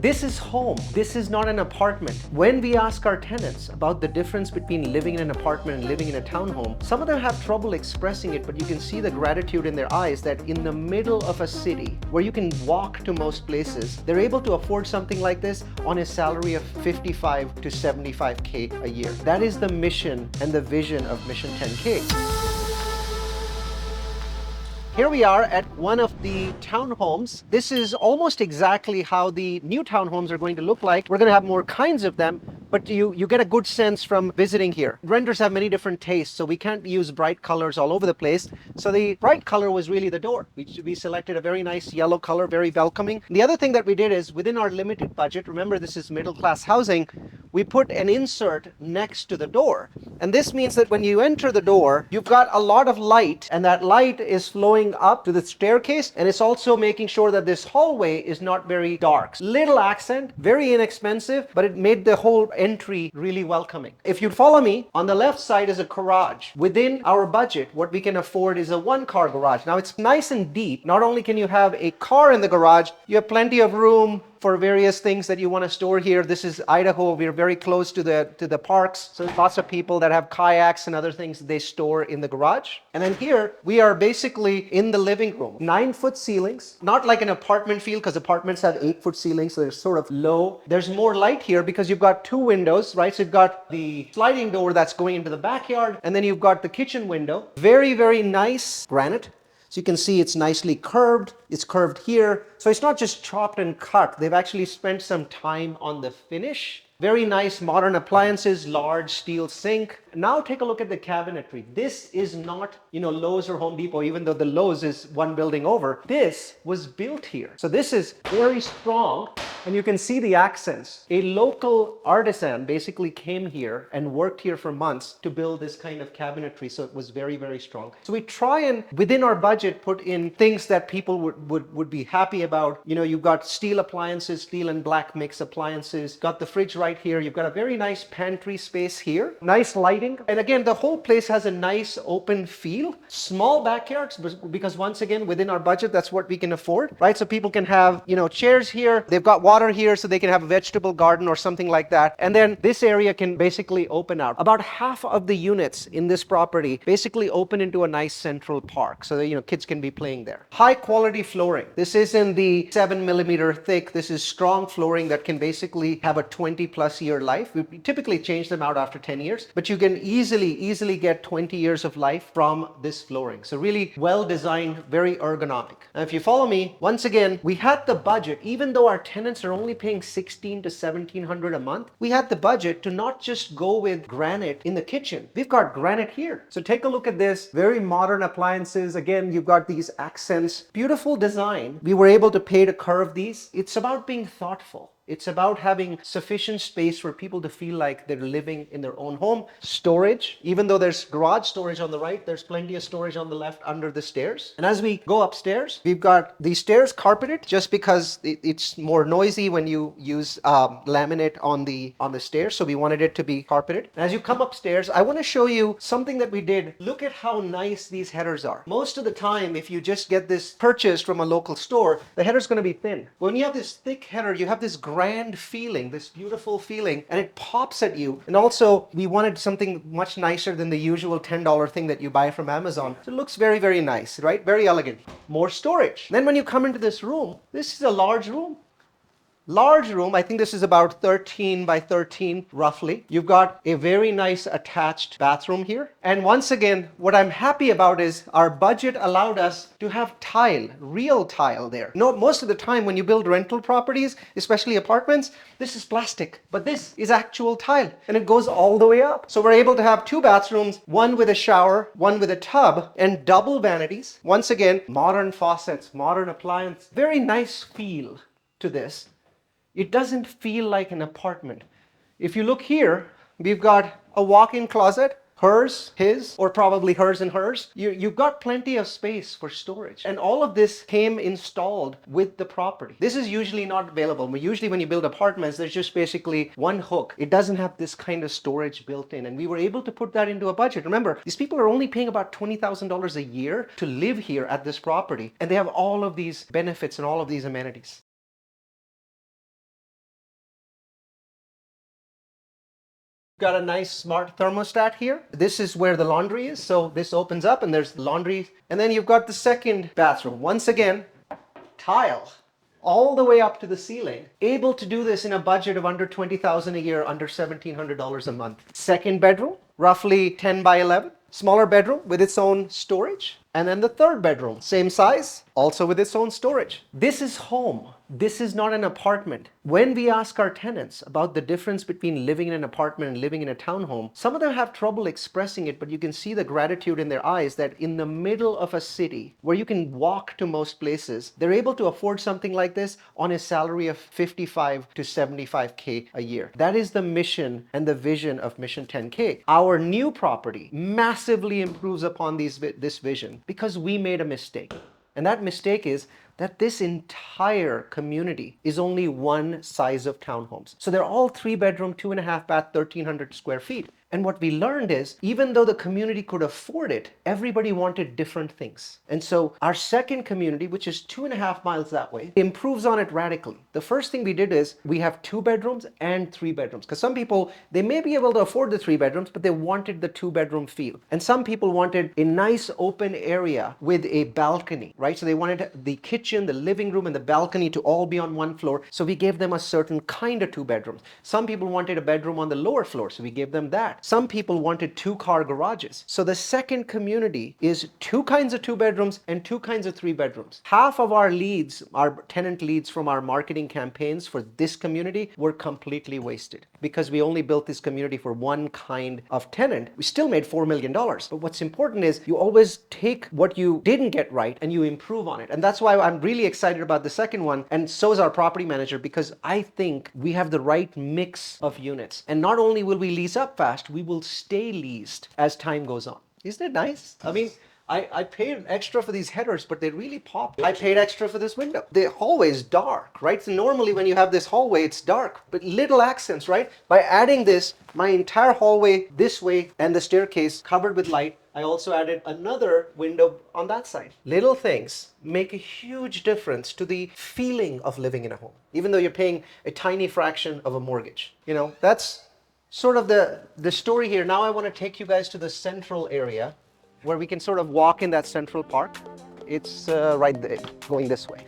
This is home. This is not an apartment. When we ask our tenants about the difference between living in an apartment and living in a townhome, some of them have trouble expressing it, but you can see the gratitude in their eyes that in the middle of a city where you can walk to most places, they're able to afford something like this on a salary of 55 to 75K a year. That is the mission and the vision of Mission 10K. Here we are at one of the townhomes. This is almost exactly how the new townhomes are going to look like. We're going to have more kinds of them, but you get a good sense from visiting here. Renters have many different tastes, so we can't use bright colors all over the place. So the bright color was really the door. We selected a very nice yellow color, very welcoming. The other thing that we did is within our limited budget, remember this is middle class housing, we put an insert next to the door. And this means that when you enter the door, you've got a lot of light, and that light is flowing up to the staircase, and it's also making sure that this hallway is not very dark. Little accent, very inexpensive, but it made the whole entry really welcoming. If you follow me, on the left side is a garage. Within our budget, what we can afford is a one-car garage. Now it's nice and deep. Not only can you have a car in the garage, you have plenty of room for various things that you want to store here. This is Idaho. We're very close to the parks. So lots of people that have kayaks and other things they store in the garage. And then here we are basically in the living room. 9-foot ceilings, not like an apartment feel because apartments have 8-foot ceilings. So they're sort of low. There's more light here because you've got two windows, right? So you've got the sliding door that's going into the backyard. And then you've got the kitchen window. Very, very nice granite. So you can see it's nicely curved. It's curved here. So it's not just chopped and cut. They've actually spent some time on the finish. Very nice modern appliances, large steel sink. Now take a look at the cabinetry. This is not, Lowe's or Home Depot, even though the Lowe's is one building over. This was built here. So this is very strong, and you can see the accents. A local artisan basically came here and worked here for months to build this kind of cabinetry, so it was very, very strong. So we try and, within our budget, put in things that people would be happy about. You've got steel appliances, steel and black mix appliances, got the fridge right here. You've got a very nice pantry space here, nice lighting. And again, the whole place has a nice open feel. Small backyards, because once again, within our budget, that's what we can afford, right? So people can have, chairs here. They've got water here, so they can have a vegetable garden or something like that. And then this area can basically open out. About half of the units in this property basically open into a nice central park, so that, kids can be playing there. High quality flooring. This isn't the 7mm thick. This is strong flooring that can basically have a 20+ year life. We typically change them out after 10 years, but you can easily get 20 years of life from this flooring. So really well designed, very ergonomic. Now, if you follow me, once again, we had the budget, even though our tenants are only paying $1,600 to $1,700 a month, we had the budget to not just go with granite in the kitchen. We've got granite here. So take a look at this, very modern appliances. Again, you've got these accents, beautiful design. We were able to pay to curve these. It's about being thoughtful. It's about having sufficient space for people to feel like they're living in their own home. Storage, even though there's garage storage on the right, there's plenty of storage on the left under the stairs. And as we go upstairs, we've got the stairs carpeted just because it's more noisy when you use laminate on the stairs. So we wanted it to be carpeted. And as you come upstairs, I want to show you something that we did. Look at how nice these headers are. Most of the time, if you just get this purchased from a local store, the header's going to be thin. When you have this thick header, you have this grand feeling, this beautiful feeling, and it pops at you. And also, we wanted something much nicer than the usual $10 thing that you buy from Amazon. So it looks very, very nice, right? Very elegant. More storage. Then when you come into this room, this is a large room. Large room, I think this is about 13 by 13 roughly. You've got a very nice attached bathroom here. And once again, what I'm happy about is our budget allowed us to have tile, real tile there. Most of the time when you build rental properties, especially apartments, this is plastic, but this is actual tile and it goes all the way up. So we're able to have 2 bathrooms, one with a shower, one with a tub, and double vanities. Once again, modern faucets, modern appliance, very nice feel to this. It doesn't feel like an apartment. If you look here, we've got a walk-in closet, hers, his, or probably hers and hers. You've got plenty of space for storage. And all of this came installed with the property. This is usually not available. Usually when you build apartments, there's just basically one hook. It doesn't have this kind of storage built in. And we were able to put that into a budget. Remember, these people are only paying about $20,000 a year to live here at this property. And they have all of these benefits and all of these amenities. Got a nice smart thermostat here. This is where the laundry is. So this opens up and there's laundry. And then you've got the second bathroom. Once again, tile all the way up to the ceiling. Able to do this in a budget of under $20,000 a year, under $1,700 a month. Second bedroom, roughly 10 by 11. Smaller bedroom with its own storage. And then the third bedroom, same size, also with its own storage. This is home. This is not an apartment. When we ask our tenants about the difference between living in an apartment and living in a townhome, some of them have trouble expressing it, but you can see the gratitude in their eyes that in the middle of a city where you can walk to most places, they're able to afford something like this on a salary of 55 to 75K a year. That is the mission and the vision of Mission 10K. Our new property massively improves upon this vision because we made a mistake. And that mistake is that this entire community is only one size of townhomes. So they're all 3-bedroom, 2.5 bath, 1,300 square feet. And what we learned is, even though the community could afford it, everybody wanted different things. And so our second community, which is 2.5 miles that way, improves on it radically. The first thing we did is we have 2 bedrooms and 3 bedrooms. Because some people, they may be able to afford the 3 bedrooms, but they wanted the 2-bedroom feel. And some people wanted a nice open area with a balcony, right? So they wanted the kitchen, the living room, and the balcony to all be on one floor. So we gave them a certain kind of 2 bedrooms. Some people wanted a bedroom on the lower floor, so we gave them that. Some people wanted 2-car garages. So the second community is 2 kinds of 2 bedrooms and 2 kinds of 3 bedrooms. Half of our leads, our tenant leads from our marketing campaigns for this community were completely wasted because we only built this community for one kind of tenant. We still made $4 million. But what's important is you always take what you didn't get right and you improve on it. And that's why I'm really excited about the second one. And so is our property manager, because I think we have the right mix of units. And not only will we lease up fast, we will stay leased as time goes on. Isn't it nice? I mean, I paid extra for these headers, but they really pop. I paid extra for this window. The hallway is dark, right? So normally when you have this hallway, it's dark, but little accents, right? By adding this, my entire hallway this way and the staircase covered with light, I also added another window on that side. Little things make a huge difference to the feeling of living in a home, even though you're paying a tiny fraction of a mortgage. You know, that's sort of the story here. Now I want to take you guys to the central area where we can sort of walk in that central park. It's right there, going this way.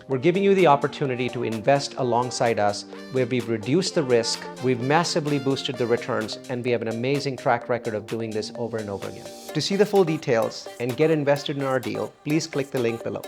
We're giving you the opportunity to invest alongside us, where we've reduced the risk, we've massively boosted the returns, and we have an amazing track record of doing this over and over again. To see the full details and get invested in our deal, please click the link below.